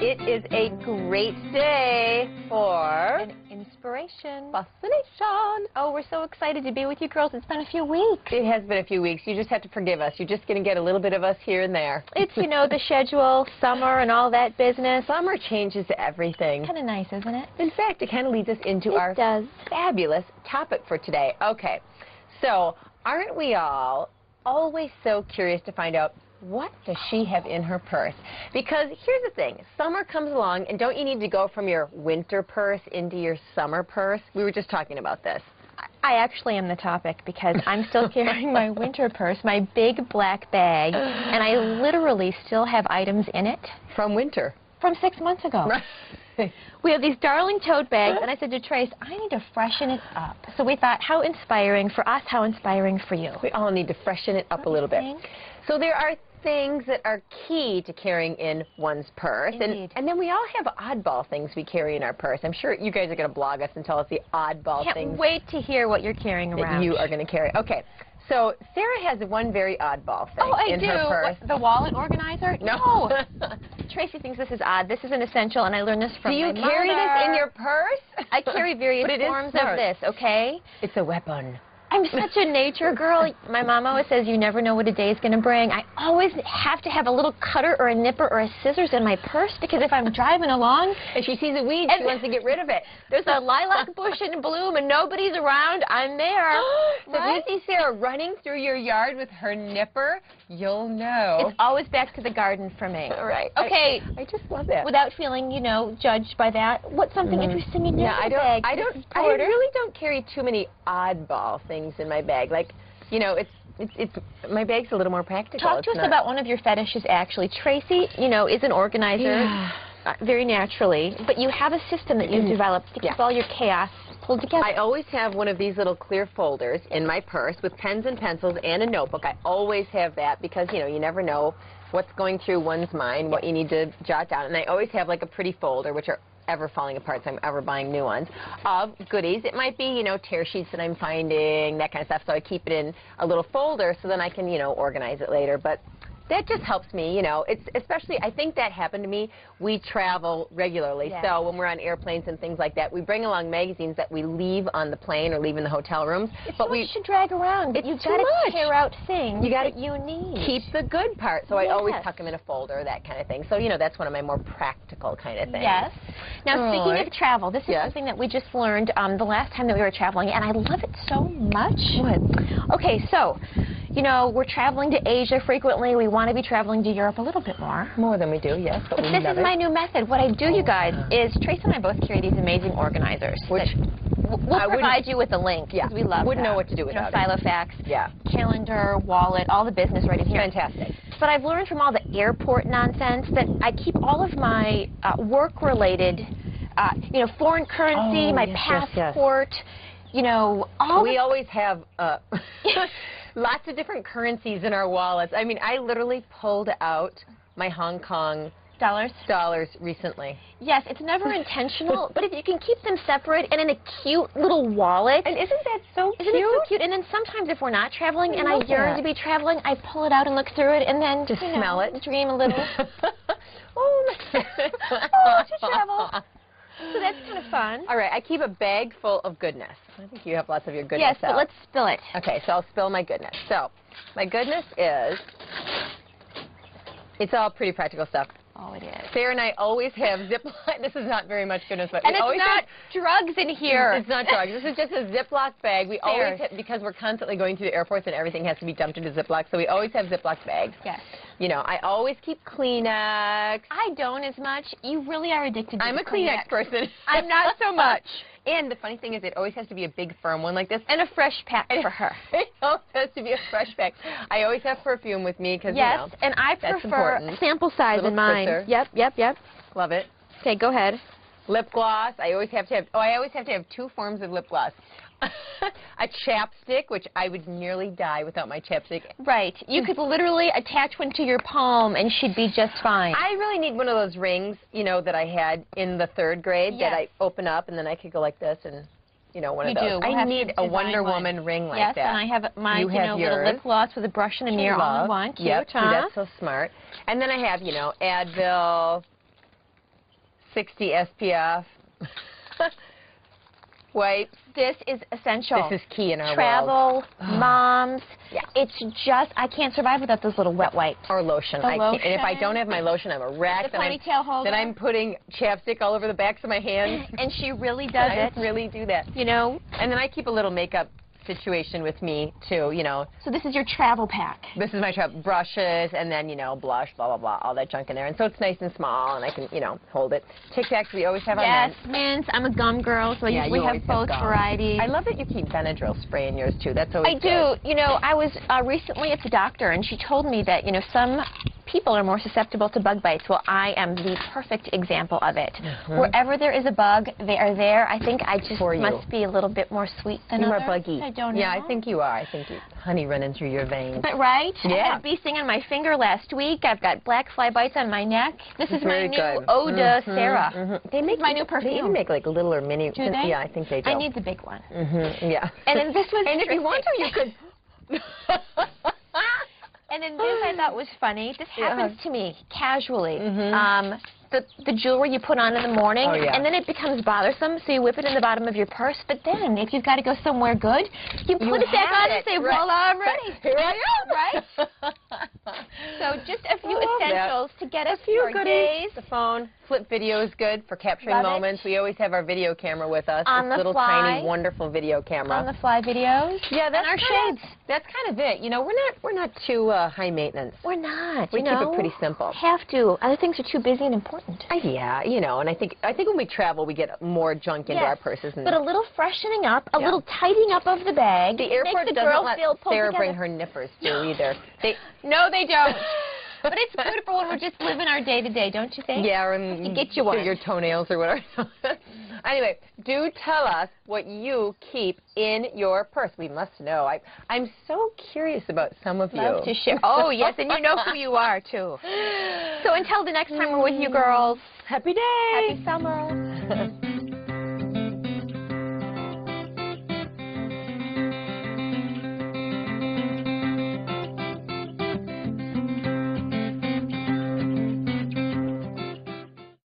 It is a great day for an inspiration. Fascination. Oh, we're so excited to be with you girls. It's been a few weeks. It has been a few weeks. You just have to forgive us. You're just going to get a little bit of us here and there. It's, you know, the schedule, summer and all that business. Summer changes everything. Kind of nice, isn't it? In fact, it kind of leads us into our fabulous topic for today. Okay, so aren't we all always so curious to find out what does she have in her purse? Because here's the thing, summer comes along and don't you need to go from your winter purse into your summer purse? We were just talking about this. I actually am the topic because I'm still carrying my winter purse, my big black bag, and I literally still have items in it. From winter. From 6 months ago. We have these darling tote bags, and I said to Trace, I need to freshen it up. So we thought, how inspiring for us, how inspiring for you. We all need to freshen it up a little bit. So there are things that are key to carrying in one's purse. And then we all have oddball things we carry in our purse. I'm sure you guys are going to blog us and tell us the oddball things. Can't wait to hear what you're carrying around. That you are going to carry. Okay. So Sarah has one very oddball thing in her purse. What, the wallet organizer? No. Tracy thinks this is odd. This is an essential, and I learned this from my mother. Do you carry this in your purse? I carry various forms of this, okay? It's a weapon. I'm such a nature girl. My mom always says you never know what a day is going to bring. I always have to have a little cutter or a nipper or a scissors in my purse because if I'm driving along and she sees a weed, she wants to get rid of it. There's a lilac bush in bloom and nobody's around, I'm there. So if you see Sarah running through your yard with her nipper, you'll know. It's always back to the garden for me. Right. Okay. I just love that. Without feeling, you know, judged by that, what's something interesting in your bag? I really don't carry too many oddball things in my bag. Like, you know, my bag's a little more practical. Talk to us about one of your fetishes, actually. Tracy, you know, is an organizer very naturally, but you have a system that you've developed to keep all your chaos pulled together. I always have one of these little clear folders in my purse with pens and pencils and a notebook. I always have that because, you know, you never know what's going through one's mind, what you need to jot down. And I always have like a pretty folder, which are ever falling apart, so I'm ever buying new ones, of goodies. It might be, you know, tear sheets that I'm finding, that kind of stuff, so I keep it in a little folder so then I can, you know, organize it later. But that just helps me, you know. It's especially, I think that happened to me. We travel regularly, so when we're on airplanes and things like that, we bring along magazines that we leave on the plane or leave in the hotel rooms. But we should drag around. You've got to tear out things that you need. Keep the good part, so I always tuck them in a folder, that kind of thing. So, you know, that's one of my more practical kind of things. Yes. Now, speaking of travel, this is something that we just learned the last time that we were traveling, and I love it so much. What? Okay, so, you know, we're traveling to Asia frequently. We want to be traveling to Europe a little bit more. More than we do, yes. But this is my new method. What I do, you guys, is Tracy and I both carry these amazing organizers. Which we'll provide you with a link because we love Wouldn't know what to do without it. Silofax, calendar, wallet, all the business right in here. Fantastic. But I've learned from all the airport nonsense that I keep all of my work-related, you know, foreign currency, my passport, you know, We always have lots of different currencies in our wallets. I mean, I literally pulled out my Hong Kong dollars recently. Yes, it's never intentional, but if you can keep them separate and in a cute little wallet. And isn't that so cute? Isn't it so cute? And then sometimes if we're not traveling and I yearn to be traveling, I pull it out and look through it and then just smell it. Dream a little. Oh, to travel. So that's kind of fun. All right, I keep a bag full of goodness. I think you have lots of your goodness. Yes, but let's spill it. Okay, so I'll spill my goodness. So, my goodness is, it's all pretty practical stuff. Oh, it is. Sarah and I always have Ziploc. This is not very much goodness, but and it's not drugs in here. It's not drugs. This is just a Ziploc bag. We always have, because we're constantly going through the airports and everything has to be dumped into Ziploc, so we always have Ziploc bags. Yes. You know, I always keep Kleenex. I don't as much. You really are addicted to I'm a Kleenex person. I'm not so much. And the funny thing is, it always has to be a big, firm one like this. And a fresh pack for her. It always has to be a fresh pack. I always have perfume with me because, you know, and I prefer sample size in mine. Spritzer. Yep. Love it. Okay, go ahead. Lip gloss. I always have to have 2 forms of lip gloss. A chapstick, which I would nearly die without my chapstick. Right. You could literally attach one to your palm and she'd be just fine. I really need one of those rings, you know, that I had in the 3rd grade that I open up and then I could go like this and, you know, one of those. I need a Wonder Woman ring like that. Yes, and I have my, you know, little lip gloss with a brush and a mirror all in one. Cute, Yep, that's so smart. And then I have, you know, Advil, 60 SPF. Wipes. This is essential. This is key in our Travel, world. moms. Yeah. It's just, I can't survive without those little wet wipes. Or lotion. The lotion. And if I don't have my lotion, I'm a wreck. The ponytail holder. Then I'm putting chapstick all over the backs of my hands. And she really does it. I really do that. You know. And then I keep a little makeup situation with me too, you know. So this is your travel pack. This is my brushes, and then, you know, blush, blah, blah, blah, all that junk in there. And so it's nice and small, and I can, you know, hold it. Tic Tacs, we always have our mints. Yes, mints. I'm a gum girl, so I usually have both varieties. I love that you keep Benadryl spray in yours, too. That's always good. I do. You know, I was recently at the doctor, and she told me that, you know, some people are more susceptible to bug bites. Well, I am the perfect example of it. Wherever there is a bug, they are there. I think I just must be a little bit more sweet than others. You are buggy. I don't know. Yeah, I think you are. I think you honey running through your veins. But right? Yeah. I had a bee sting on my finger last week. I've got black fly bites on my neck. This is my new Eau de Sarah. They make my new perfume. They even make like little or mini. Do they? Yeah, I think they do. I need the big one. Yeah. And then this was. And if you want to, you could. And then this I thought was funny. This happens to me casually. The jewelry you put on in the morning, and then it becomes bothersome, so you whip it in the bottom of your purse. But then, if you've got to go somewhere good, you put it back on and say, voila, I'm ready. Here I am. Right? So just a few essentials to get us through our days. The phone. Flip video is good for capturing moments. We always have our video camera with us. On the little fly. Tiny, wonderful video camera. On the fly videos. Yeah, that's our shades. That's kind of it. You know, we're not too high maintenance. We're not. We keep it pretty simple. Have to. Other things are too busy and important. Yeah, you know, and I think when we travel, we get more junk into our purses. But a little freshening up, a little tidying up of the bag. The airport doesn't let Sarah bring her nippers through either. No, they don't. But it's good for when we're just living our day-to-day, don't you think? Yeah, and get you one. Your toenails or whatever. Anyway, do tell us what you keep in your purse. We must know. I'm so curious about some of you. Love to share. Oh, yes, and you know who you are, too. So until the next time we're with you girls, happy day. Happy summer.